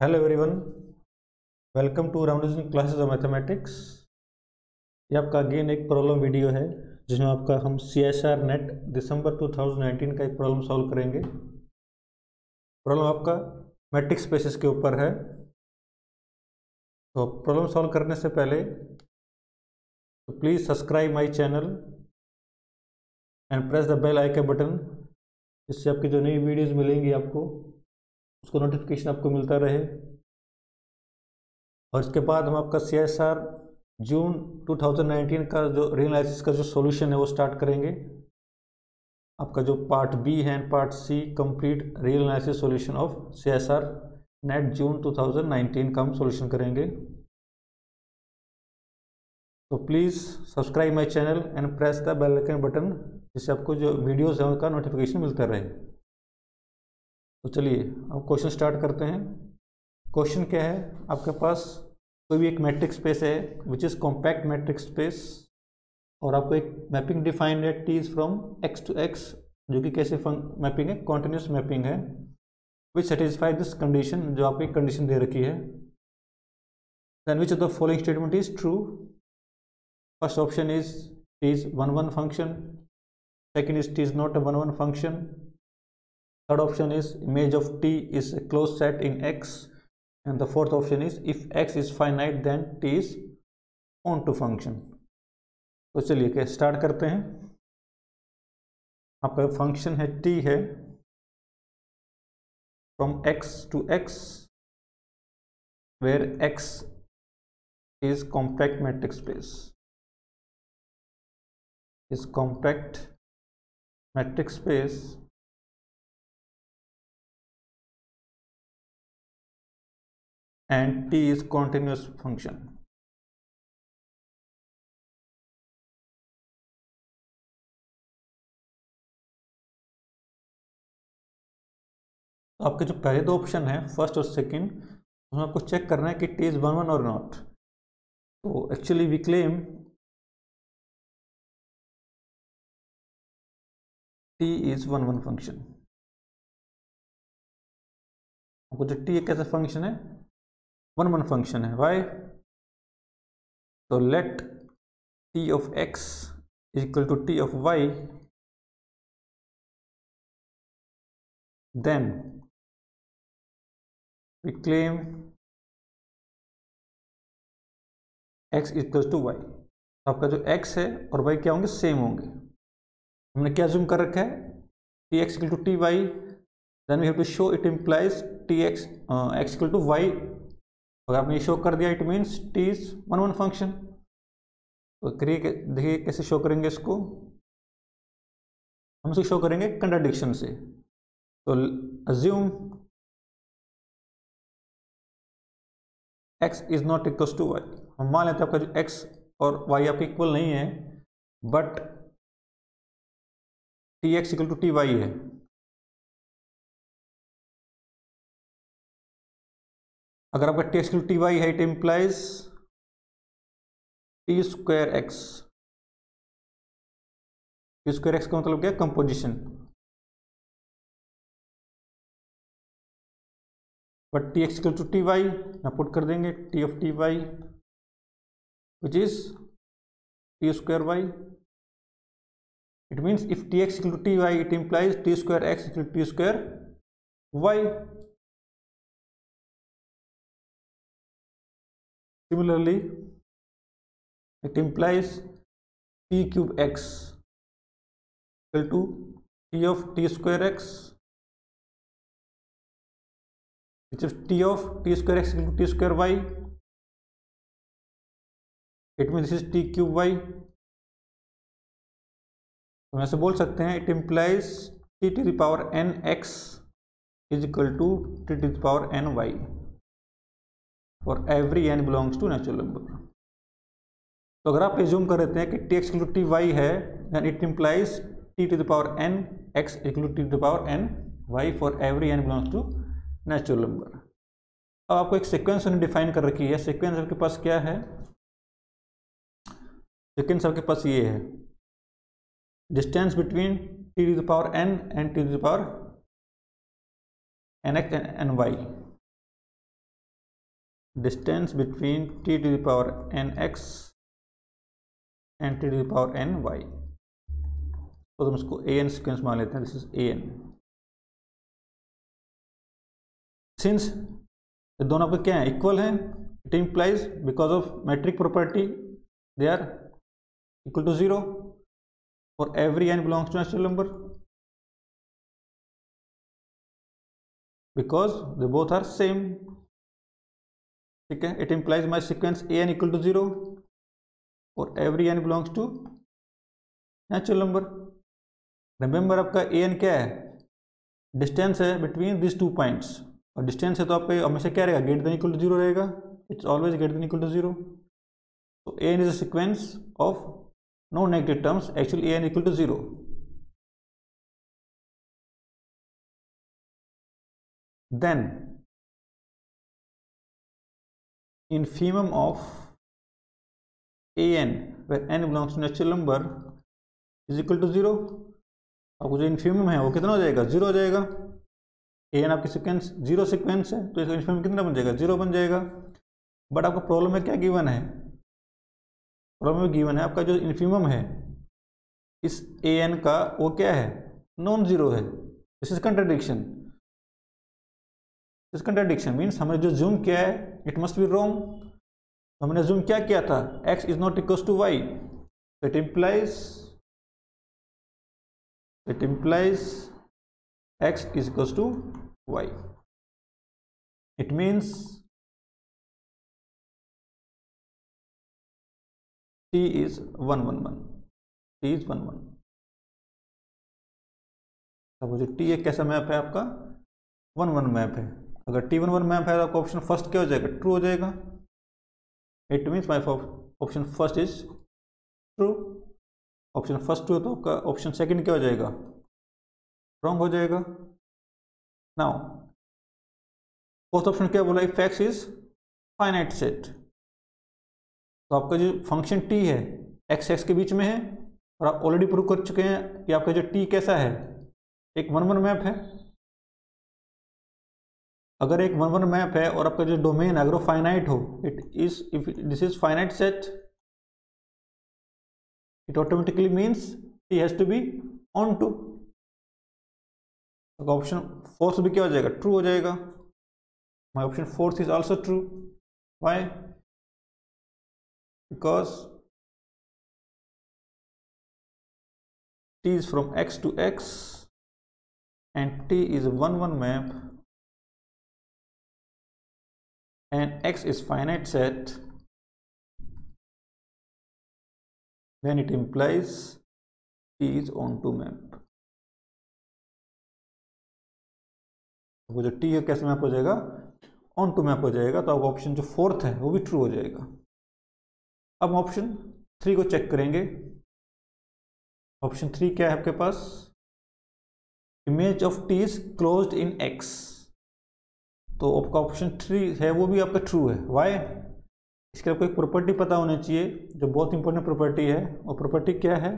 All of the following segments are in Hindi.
Hello everyone, welcome to round classes of mathematics. ये आपका अगेन एक प्रॉब्लम वीडियो है जिसमें आपका हम CSR नेट दिसंबर 2019 का एक प्रॉब्लम सॉल्व करेंगे। प्रॉब्लम आपका मैट्रिक्स स्पेसेस के ऊपर है। तो प्रॉब्लम सॉल्व करने से पहले तो please subscribe my channel and press the bell icon button, जिससे आपकी जो नई वीडियोज़ मिलेंगी आपको उसको नोटिफिकेशन आपको मिलता रहे। और इसके बाद हम आपका CSR जून 2019 का जो रियल एनालिसिस का जो सॉल्यूशन है वो स्टार्ट करेंगे। आपका जो पार्ट बी है and part C complete real analysis solution of CSR net June 2019 का हम सॉल्यूशन करेंगे। तो please subscribe my channel and press the bell icon button, जिससे आपको जो वीडियोज़ हैं उनका नोटिफिकेशन मिलता रहे। तो चलिए अब क्वेश्चन स्टार्ट करते हैं। क्वेश्चन क्या है, आपके पास कोई भी एक मैट्रिक्स स्पेस है which is compact matrix space, और आपको एक मैपिंग डिफाइंड है T is from X to X, जो कि कैसे मैपिंग है, कॉन्टिन्यूस मैपिंग है, विच सेटिस्फाई दिस कंडीशन, जो आपको एक कंडीशन दे रखी है। Then which of the following statement is true. First option is T is one function, second is T is not a one function, third option is image of T is a closed set in x, and the fourth option is if x is finite then t is onto function। तो चलिए क्या स्टार्ट करते हैं। आपका फंक्शन है t है from x to x, where x is compact matrix space, is compact matrix space and t is continuous function। तो आपके जो पहले दो ऑप्शन है फर्स्ट और सेकंड, उसमें आपको चेक करना है कि टी इज वन और नॉट। तो actually we claim T is one function. आपको जो टी कैसा फंक्शन है, वन फंक्शन है। वाई? तो let T of X is equal to T of Y, then we claim x equal to Y. आपका जो x है और y क्या होंगे, सेम होंगे। हमने क्या जूम कर रखा है, T X equal to T Y, then we have to show it implies T X X equal to Y. अगर आपने शो कर दिया it means T is one function. तो करिए, देखिए कैसे शो करेंगे इसको। हम इसको शो करेंगे कंट्राडिक्शन से। तो assume x is not equal to Y. हम मान लेते हैं आपका जो x और y आपके इक्वल नहीं है, but T X equal to T Y है। अगर आपका T X equal to T Y है, it implies T square X. T square X का मतलब क्या है, composition. But T X equal to T Y यहाँ पुट कर देंगे, T of T Y which is T square Y. It means if T X equal to T Y, it implies T square X equal to T square Y. Similarly it implies t cube x equal to t of t square x, which is t of t square x equal to t square y. It means this is t cube y। तो ऐसे बोल सकते हैं it implies t to the power n x is equal to t to the power n y for every n belongs to natural number। तो अगर आप एज्यूम कर लेते हैं कि T X equal to T Y है, then it implies T to the power N X equal to T to the power N Y for every N belongs to natural number. अब आपको एक सीक्वेंस उन्हें डिफाइन कर रखी है। सीक्वेंस आपके पास क्या है, सीक्वेंस आपके पास ये है, distance between T to the power N and T to the power N X and Y. Distance between t to the power n x and t to the power n y। तो हम इसको an सीक्वेंस मान लेते हैं, दिस इज an। सिंस ये दोनों आपके क्या है, इक्वल हैं, it implies because of metric property they are equal to 0 for every n belongs to natural number, because they both are same। ठीक है, it implies my sequence an equal to 0 for every n belongs to natural number। Remember आपका an क्या है, डिस्टेंस है बिटवीन दिस टू पॉइंट्स, और डिस्टेंस है तो आपका हमेशा क्या रहेगा, ग्रेटर देन इक्वल टू 0 रहेगा, it's always greater than equal to 0। तो an is a sequence of non negative terms, actually an equal to 0। Then infimum of an where n belongs to natural number is equal to 0। आपको जो इन्फीमम है वो कितना हो जाएगा, 0 हो जाएगा। an आपकी सीक्वेंस 0 सीक्वेंस है तो इसका इन्फीमम कितना बन जाएगा, 0 बन जाएगा। बट आपको प्रॉब्लम में क्या गिवन है, प्रॉब्लम में गिवन है आपका जो इन्फीमम है इस an का वो क्या है, नॉन जीरो है। This is contradiction. This contradiction means हमने जो जूम किया है इट मस्ट बी रॉन्ग। हमने जूम क्या किया था, x is not equal to y, it implies x is equals to y। it means t is 111, t is 11। अब जो t है कैसा मैप है आपका, 1-1 मैप है। अगर t1-1 मैप है तो आपका ऑप्शन फर्स्ट क्या हो जाएगा, ट्रू हो जाएगा। It means my option first is true. Option first true है तो आपका ऑप्शन सेकंड क्या हो जाएगा, रॉन्ग हो जाएगा। नाउ फोर्थ ऑप्शन क्या बोला, if x is finite set, तो आपका जो फंक्शन t है x के बीच में है, और आप ऑलरेडी प्रूव कर चुके हैं कि आपका जो t कैसा है, एक 1-1 मैप है। अगर एक 1-1 मैप है और आपका जो डोमेन है अगर वो फाइनाइट हो, it is if this is finite set, it automatically means T has to be onto. Option fourth भी क्या हो जाएगा, ट्रू हो जाएगा। My option fourth is also true. Why, because T is from x to x and t is 1-1 map and x is finite set, then it implies t is onto map। वो जो t है कैसे मैप हो जाएगा, ऑन टू मैप हो जाएगा। तो अब ऑप्शन जो फोर्थ है वो भी ट्रू हो जाएगा। अब ऑप्शन 3 को चेक करेंगे। ऑप्शन 3 क्या है आपके पास, image of t is closed in x, तो आपका ऑप्शन 3 है वो भी आपका ट्रू है। वाई, इसके आपको एक प्रॉपर्टी पता होनी चाहिए जो बहुत इंपॉर्टेंट प्रॉपर्टी है, और प्रॉपर्टी क्या है,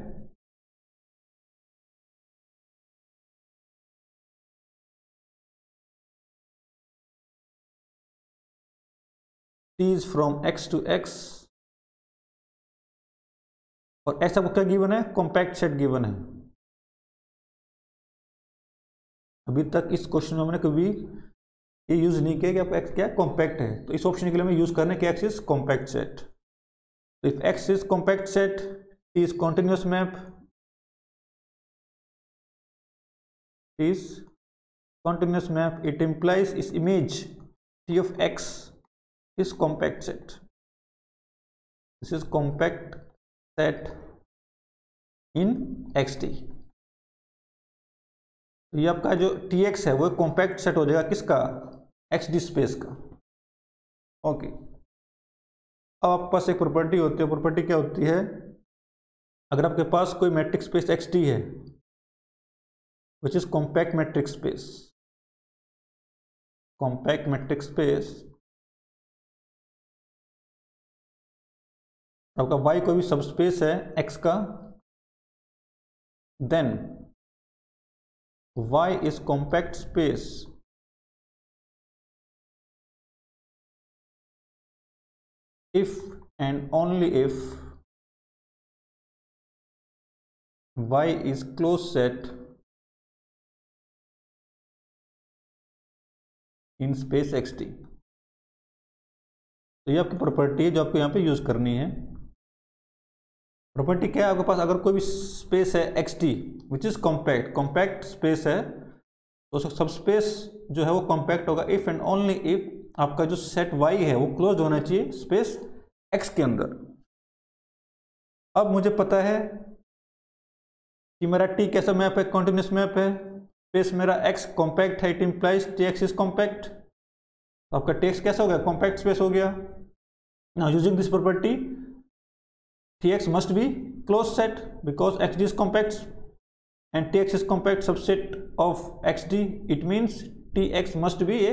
t is from x to x, और ऐसा आपको क्या गिवन है, कॉम्पैक्ट सेट गिवन है। अभी तक इस क्वेश्चन में हमने कभी ये यूज नहीं किया कि आपका x क्या कॉम्पैक्ट है, तो इस ऑप्शन के लिए हमें यूज करना है कि x इज कॉम्पैक्ट सेट। तो if x is compact set, t is continuous map, is continuous map, it implies its image t of x is compact set। this is compact set in xt। तो ये आपका जो tx है वो कॉम्पैक्ट सेट हो जाएगा किसका, xd स्पेस का। ओके, अब आपके पास एक प्रॉपर्टी होती है, प्रॉपर्टी क्या होती है, अगर आपके पास कोई मैट्रिक्स स्पेस xt है which is compact matrix space, compact matrix space, आपका y कोई भी सबस्पेस है x का, then y is compact space if and only if y is closed set in space xt। तो ये आपकी प्रॉपर्टी है जो आपको यहाँ पे यूज करनी है। प्रॉपर्टी क्या है आपके पास, अगर कोई भी स्पेस है xt which is compact space है, तो सब स्पेस जो है वो कॉम्पैक्ट होगा इफ एंड ओनली इफ आपका जो सेट y है वो क्लोज होना चाहिए स्पेस x के अंदर। अब मुझे पता है कि मेरा t कैसा मैप है, कॉन्टिन्यूस मैप है, स्पेस मेरा x कॉम्पैक्ट है, it implies tx is compact. तो आपका tx कैसा हो गया, कॉम्पैक्ट स्पेस हो गया। Now using this property tx must be closed set because xd is compact and tx is compact subset of xd, it means tx must be a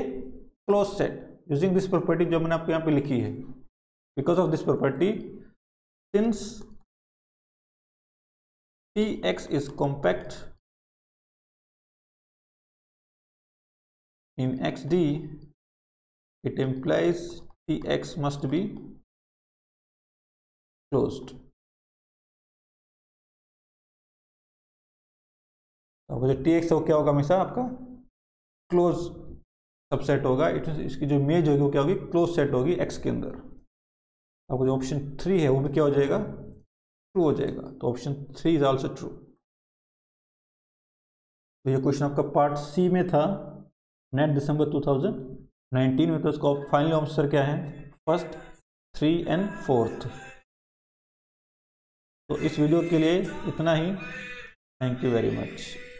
closed set using this property जो मैंने आपको यहाँ पे लिखी है। because of this property, since tx is compact in xd, it implies tx must be closed। तो जो tx है वो क्या होगा, हमेशा आपका क्लोज सबसेट होगा। इसकी जो इमेज होगी वो क्या होगी, क्लोज सेट होगी x के अंदर। आपको जो ऑप्शन 3 है वो भी क्या हो जाएगा, ट्रू हो जाएगा। तो ऑप्शन 3 इज आल्सो ट्रू। तो ये क्वेश्चन आपका पार्ट सी में था, नेट दिसंबर 2019 में। तो इसका फाइनल आंसर क्या है, फर्स्ट, 3 एंड 4th। तो इस वीडियो के लिए इतना ही। Thank you very much.